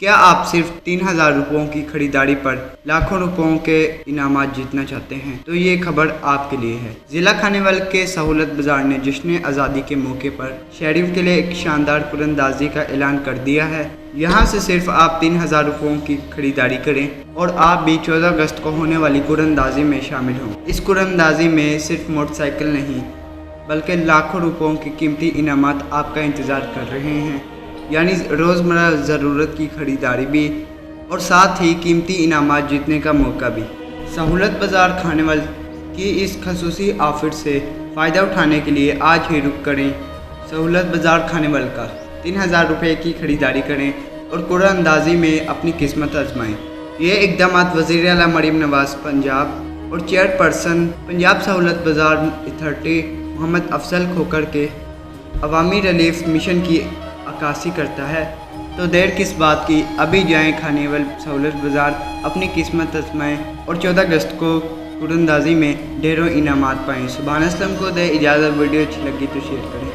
کیا آپ صرف 3000 روپوں کی خریداری پر لاکھوں روپوں کے انعامات جیتنا چاہتے ہیں؟ تو یہ خبر آپ کے لیے ہے۔ ضلع کھانیوال کے سہولت بازار نے جشن آزادی کے موقع پر شہریوں کے لیے ایک شاندار قراندازی کا اعلان کر دیا ہے۔ یہاں سے صرف آپ 3000 روپوں کی خریداری کریں اور آپ بھی 14 اگست کو ہونے والی قراندازی میں شامل ہوں۔ اس قراندازی میں صرف موٹر سائیکل نہیں بلکہ لاکھوں روپوں کے قیمتی انعامات آپ کا انتظار کر رہے ہیں، یعنی روزمرہ ضرورت کی خریداری بھی اور ساتھ ہی قیمتی انعامات جیتنے کا موقع بھی۔ سہولت بازار کھانیوال کی اس خصوصی آفر سے فائدہ اٹھانے کے لیے آج ہی رک کریں سہولت بازار کھانیوال کا 3000 روپے کی خریداری کریں اور قراندازی میں اپنی قسمت آزمائیں۔ یہ اقدامات وزیر اعلیٰ مریم نواز پنجاب اور چیئرپرسن پنجاب سہولت بازار اتھارٹی محمد افضل کھوکھر کے عوامی ریلیف مشن کی عکاسی کرتا ہے۔ تو دیر کس بات کی، ابھی جائیں کھانیوال سہولت بازار، اپنی قسمت آزمائیں اور 14 اگست کو قراندازی میں ڈھیروں انعامات پائیں۔ سبحان اسلم کو دے اجازت، ویڈیو اچھی لگی تو شیئر کریں۔